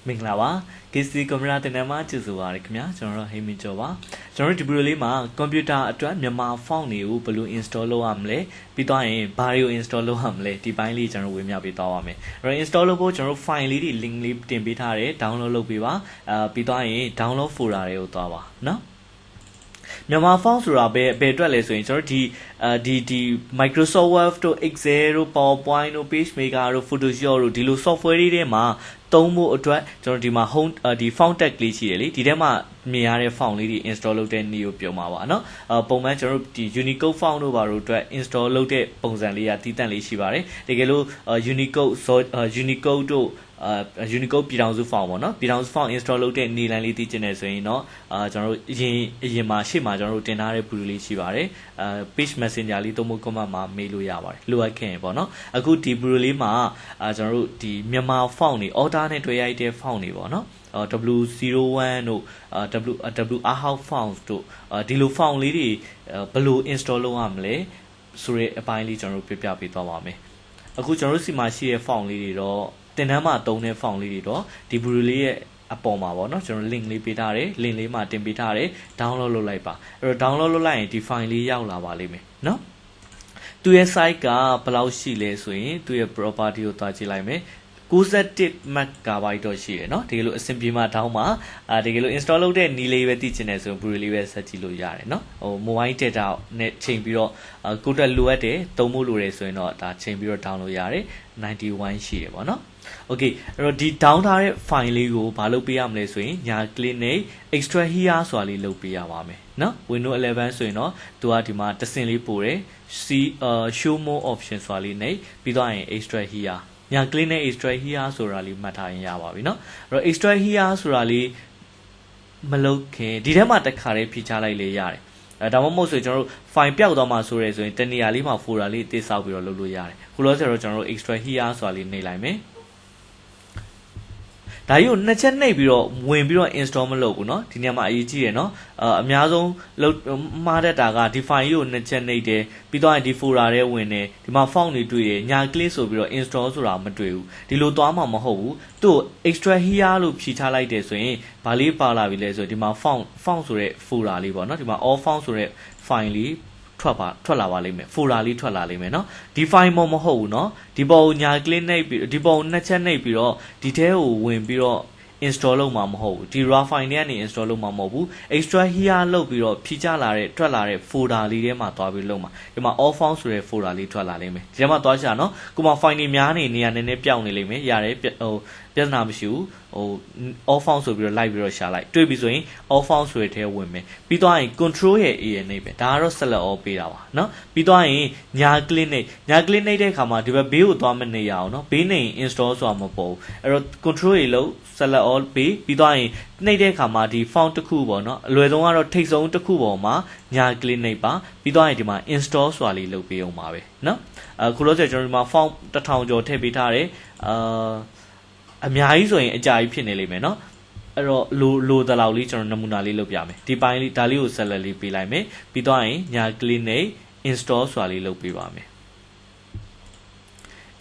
မင်္ဂလာပါ KC ကင်မရာတင်နမှာကျေးဇူးပါရခင်ဗျာကျွန်တော်ဟိမင်းကျော်ပါကျွန်တော်ဒီဗီဒီယိုလေးမှာကွန်ပျူတာအတွက်မြန်မာ font တွေကိုဘယ်လို install လုပ်ရမလဲပြီးတော့ရင်ဘာတွေကို install လုပ်ရမလဲဒီပိုင်းလေးကျွန်တော်ဝေမျှပေးသွားပါမယ်အဲ့တော့ install လုပ်ဖို့ကျွန်တော် file လေးတွေ link လေးတင်ပေးထားတယ် download လုပ်ပေးပါပြီးတော့ရင် download folder တွေကိုသွားပါနော်မြန်မာ font ဆိုတာဘယ်အတွက်လဲဆိုရင်ကျွန်တော်ဒီ Microsoft Word တို့ Excel တို့ PowerPoint တို့ PageMaker တို့ Photoshop တို့ဒီလို software တွေထဲမှာသုံးဖို့အတွက်ကျွန်တော်ဒီမှာ home ဒီ font tag လေးရှိတယ်လေဒီထဲမှာမြင်ရတဲ့ font လေးတွေ install လုပ်တဲ့နည်းကိုပြောမှာပါเนาะပုံမှန်ကျွန်တော်တို့ဒီ Unicode font တို့ဘာလို့အတွက် install လုပ်တဲ့ပုံစံလေးကတည်တံ့လေးရှိပါတယ်တကယ်လို့ Unicode တို့Unicode ပြည်ထောင်စု font ပေါ့နော်ပြည်ထောင်စု font install လုပ်တဲ့နေလမ်းလေးသိချင်တယ်ဆိုရင်တော့ကျွန်တော်တို့အရင်မှာရှေ့မှာကျွန်တော်တို့တင်ထားတဲ့ video လေးရှိပါတယ်page messenger လေးသုံးဖို့ comment မှာမေးလို့ရပါတယ်လိုအပ်ခင်ပေါ့နော်အခုဒီ video လေးမှာကျွန်တော်တို့ဒီမြန်မာ font တွေ order နဲ့တွေ့ရိုက်တဲ့ font တွေပေါ့နော်W01 တို့W Ahau font တို့ဒီလို font လေးတွေဘယ်လို install လုပ်ရမလဲဆိုတဲ့အပိုင်းလေးကျွန်တော်တို့ပြပြပေးသွားပါမယ်အခုကျွန်တော်တို့စီမှာရှိတဲ့ font လေးတွေတော့တင်တန်းမှာသုံးတဲ့ font လေးတွေတော့ဒီ video လေးရဲ့အပေါ်မှာပေါ့နော်ကျွန်တော် link လေးပေးထားတယ် link လေးမှာတင်ပေးထားတယ် download လုပ်လိုက်ပါအဲ့တော့ download လုပ်လိုက်ရင်ဒီ file လေးရောက်လာပါလိမ့်မယ်နော်သူရဲ့ site ကဘယ်လောက်ရှိလဲဆိုရင်သူရဲ့ property ကိုတွားကြည့်လိုက်မယ်61 MB တော့ရှိရယ်เนาะတကယ်လို့အဆင်ပြေမှတောင်းမှာတကယ်လို့ install လုပ်တဲ့နည်းလေးပဲသိချင်တယ်ဆိုရင် Blu-ray လေးပဲဆက်ကြည့်လို့ရတယ်เนาะဟို mobile data နဲ့ချိန်ပြီးတော့ကိုတက်လိုအပ်တယ်သုံးဖို့လိုတယ်ဆိုရင်တော့ဒါချိန်ပြီးတော့ download ရတယ်91ရှိရယ်ပေါ့เนาะ Okay အဲ့တော့ဒီ down ထားတဲ့ file လေးကိုဘာလုပ်ပေးရမလဲဆိုရင်ညာ click နဲ့ extract here ဆိုတာလေးလုပ်ပေးရပါမယ်เนาะ Windows 11ဆိုရင်တော့သူကဒီမှာတဆင့်လေးပို့တယ် show more option ဆိုတာလေးနဲ့ပြီးတော့ရင် extract hereညာ click နဲ့ extract here ဆိုတာလေးမှတ်ထားရင်ရပါပြီเนาะအဲ့တော့ extract here ဆိုတာလေးမလုပ်ခင်ဒီထဲမှာတစ်ခါလေးဖြည့်ချလိုက်လေရတယ်ဒါမှမဟုတ်ဆိုကျွန်တော်တို့ file ပျောက်သွားမှဆိုရဲဆိုရင်တနေရာလေးမှာ folder လေးတိစောက်ပြီးတော့လုပ်လို့ရတယ်ခုလောဆယ်တော့ကျွန်တော်တို့ extract here ဆိုတာလေးနှိပ်လိုက်မယ်ဒါကြီးကိုနှစ်ချက်နှိပ်ပြီးတော့ဝင်ပြီးတော့ install မလုပ်ဘူးเนาะဒီနေရာမှာအရေးကြီးတယ်เนาะအများဆုံးမှားတတ်တာကဒီ file ကိုနှစ်ချက်နှိပ်တယ်ပြီးတော့ဒီ folder ထဲဝင်တယ်ဒီမှာ font တွေတွေ့တယ်ညာ click ဆိုပြီးတော့ install ဆိုတာမတွေ့ဘူးဒီလိုသွားမှာမဟုတ်ဘူးသူ့ extract here လို့ဖြည့်ချလိုက်တယ်ဆိုရင်ဘာလေးပါလာပြီလဲဆိုဒီမှာ font ဆိုတဲ့ folder လေးပေါ့เนาะဒီမှာ all font ဆိုတဲ့ file လေးထွက်လာပါလိမ့်မယ် folder လေးထွက်လာလိမ့်မယ်เนาะဒီ file မဟုတ်ဘူးเนาะဒီပုံညာ click နှိပ်ပြီးဒီပုံနှစ်ချက်နှိပ်ပြီးတော့ဒီထဲကိုဝင်ပြီးတော့ install လုပ်မှာမဟုတ်ဘူးဒီ raw file တွေကနေ install လုပ်မှာမဟုတ်ဘူး extract here လုပ်ပြီးတော့ဖြည့်ချလာတဲ့ထွက်လာတဲ့ folder လေးထဲမှာသွားပြီးလုပ်မှာဒီမှာ all font ဆိုတဲ့ folder လေးထွက်လာလိမ့်မယ်ဒီထဲမှာသွားချာเนาะကိုမ file တွေများနေရာနည်းနည်းပြောင်းနေလိမ့်မယ်ရတယ်ဟိုပြဿနာမရှိဘူးဟို all font ဆိုပြီးတော့လိုက်ပြီးတော့ရှာလိုက်တွေ့ပြီဆိုရင် all font ဆိုတဲ့ထဲဝင်မယ်ပြီးတော့ရင် control ရဲ့ A ရဲ့နှိပ်ပဲဒါကတော့ select all ပေးတာပါเนาะပြီးတော့ရင်ညာ click နှိပ်တဲ့အခါမှာဒီဘက်ဘေးကိုသွားမနေရအောင်เนาะဘေးနေ install ဆိုတာမပေါ်ဘူးအဲ့တော့ control ရေလို့ select all ပြီးတော့ရင်နှိပ်တဲ့အခါမှာဒီ font တစ်ခုပေါ့เนาะအလွယ်ဆုံးကတော့ထိပ်ဆုံးတစ်ခုပေါ်မှာညာ click နှိပ်ပါပြီးတော့ရင်ဒီမှာ install ဆိုတာလေးလုပ်ပေးအောင်ပါပဲเนาะအခုလို့ဆိုကျွန်တော်ဒီမှာ font 1000ကျော်ထည့်ပေးထားတယ်အများကြီးဆိုရင်အကြာကြီးဖြစ်နေလိမ့်မယ်เนาะအဲ့တော့လိုတလောက်လေးကျွန်တော်နမူနာလေးလုပ်ပြမယ်ဒီပိုင်းလေးဒါလေးကို select လေးပေးလိုက်မယ်ပြီးတော့ရင်ညာ click နဲ့ install ဆိုတာလေးလုပ်ပေးပါမယ်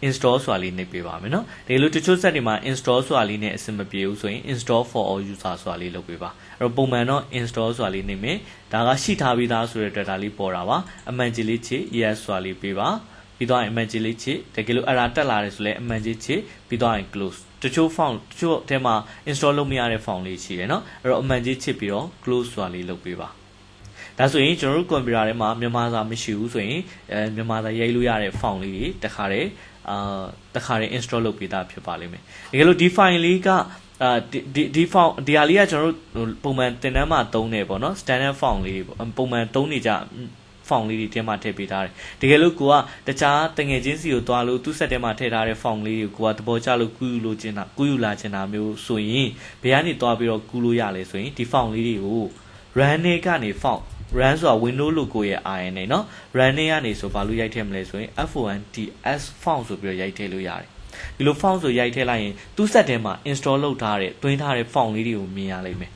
install ဆိုတာလေးနှိပ်ပေးပါမယ်เนาะဒီလိုတချို့ set တွေမှာ install ဆိုတာလေးနဲ့အဆင်မပြေဘူးဆိုရင် install for all user ဆိုတာလေးလုပ်ပေးပါအဲ့တော့ပုံမှန်တော့ install ဆိုတာလေးနှိပ်မယ်ဒါကရှိထားပြီးသားဆိုတဲ့ data လေးပေါ်တာပါအမှန်ကြီးလေးချစ် yes ဆိုတာလေးပေးပါပြီးတော့အမှန်ကြီးလေးချစ်တကယ်လို့ error တက်လာတယ်ဆိုလဲအမှန်ကြီးချစ်ပြီးတော့ close တချို့ font တချို့အထဲမှာ install လုပ်မရတဲ့ font လေးရှိတယ်เนาะအဲ့တော့အမှန်ကြီးချစ်ပြီးတော့ close ဆိုတာလေးလုပ်ပေးပါဒါဆိုရင်ကျွန်တော်တို့ computer ထဲမှာမြန်မာစာမရှိဘူးဆိုရင်မြန်မာစာရိုက်လို့ရတဲ့ font လေးတွေတခါတည်းinstall လုပ်ပေးတာဖြစ်ပါလိမ့်မယ်တကယ်လို့ဒီ file လေးကဒီ font ဒီဟာလေးကကျွန်တော်တို့ပုံမှန်တင်တန်းမှာသုံးနေပေါ့နော် standard font လေးပုံမှန်သုံးနေကြ font လေးတွေထဲမှာထည့်ပေးထားတယ်တကယ်လို့ကိုကတခြားတငယ်ချင်းစီကိုတွားလို့သူ့ set ထဲမှာထည့်ထားတဲ့ font လေးကိုကသဘောကျလို့ကူးယူလာချင်တာမျိုးဆိုရင်ဘယ်ကနေတွားပြီးတော့ကူးလို့ရလဲဆိုရင်ဒီ font လေးတွေကို run နဲ့ကနေ font run ဆိုတာ Windows logo ရဲ့ IN နဲ့เนาะ run နဲ့ကနေဆိုဘာလို့ရိုက်ထည့်မလဲဆိုရင် FONTS font ဆိုပြီးတော့ရိုက်ထည့်လို့ရတယ်ဒီလို font ဆိုရိုက်ထည့်လိုက်ရင်သူ့ set ထဲမှာ install လုပ်ထားတဲ့တွင်းထားတဲ့ font လေးတွေကိုမြင်ရလိမ့်မယ်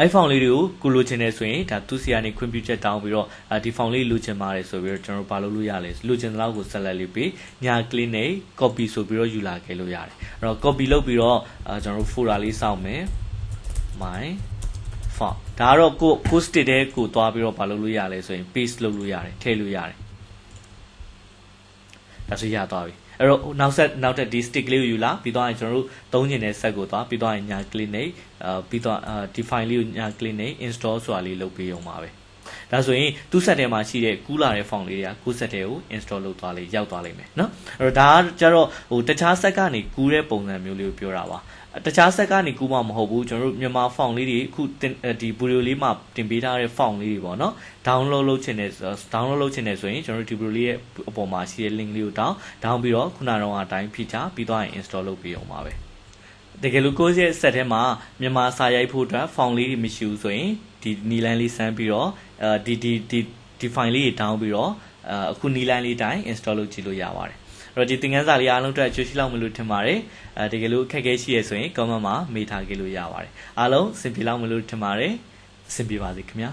iPhone လေးတွေကိုကိုလိုချင်နေဆိုရင်ဒါသူစီကနေခွင့်ပြုချက်တောင်းပြီးတော့ဒီ font လေးလိုချင်ပါတယ်ဆိုပြီးတော့ကျွန်တော်တို့ဘာလုပ်လို့ရလဲလိုချင်တဲ့လောက်ကို select လေးပြီးညာ click နဲ့ copy ဆိုပြီးတော့ယူလာခဲ့လို့ရတယ်အဲ့တော့ copy လုပ်ပြီးတော့ကျွန်တော်တို့ folder လေးစောင့်မယ် my font ဒါကတော့ကို state တဲ့ကိုသွားပြီးတော့ဘာလုပ်လို့ရလဲဆိုရင် paste လုပ်လို့ရတယ်ထည့်လို့ရတယ်ဒါဆိုရသွားပြီအဲ့တော့နောက်ထပ်ဒီ stick လေးကိုယူလာပြီးတော့ကျွန်တော်တို့သုံးကျင်တဲ့ set ကိုသွားပြီးတော့ညာ click နဲ့ပြီးတော့ဒီ file လေးကိုညာ click နဲ့ install ဆိုတာလေးလုပ်ပေးအောင်ပါပဲဒါဆိုရင်သူ့ set ထဲမှာရှိတဲ့ကူးလာတဲ့ font လေးတွေကကို set ထဲကို install လုပ်သွားလေရောက်သွားလိမ့်မယ်เนาะအဲ့တော့ဒါကကျတော့တခြား set ကနေကူးတဲ့ပုံစံမျိုးလေးကိုပြောတာပါတခြား set ကနေကူးမှမဟုတ်ဘူးကျွန်တော်တို့မြန်မာ font လေးတွေအခုဒီ video လေးမှာတင်ပေးထားတဲ့ font လေးတွေပေါ့เนาะ download လုပ်ချင်တယ်ဆိုရင်ကျွန်တော်တို့ဒီ video လေးရဲ့အပေါ်မှာရှိတဲ့ link လေးကိုdown ပြီးတော့ခုနကတော့အတိုင်းဖိချပြီးတော့ install လုပ်ပေးအောင်ပါပဲတကယ်လို့ကိုယ့်ရဲ့ set ထဲမှာမြန်မာစာရိုက်ဖို့အတွက် font လေးတွေမရှိဘူးဆိုရင်ဒီနီလန်းလေးစမ်းပြီးတော့ဒီ file လေးတွေ down ပြီးတော့အခုနီလန်းလေးတိုင်း install လုပ်ကြည့်လို့ရပါတယ်အဲ့တော့ဒီသင်ခန်းစာလေးအားလုံးအတွက်အကျိုးရှိလောက်မလို့ထင်ပါတယ်တကယ်လို့အခက်အခဲရှိရဆိုရင် comment မှာမေးထားခဲ့လို့ရပါတယ်အားလုံးအဆင်ပြေလောက်မလို့ထင်ပါတယ်အဆင်ပြေပါစေခင်ဗျာ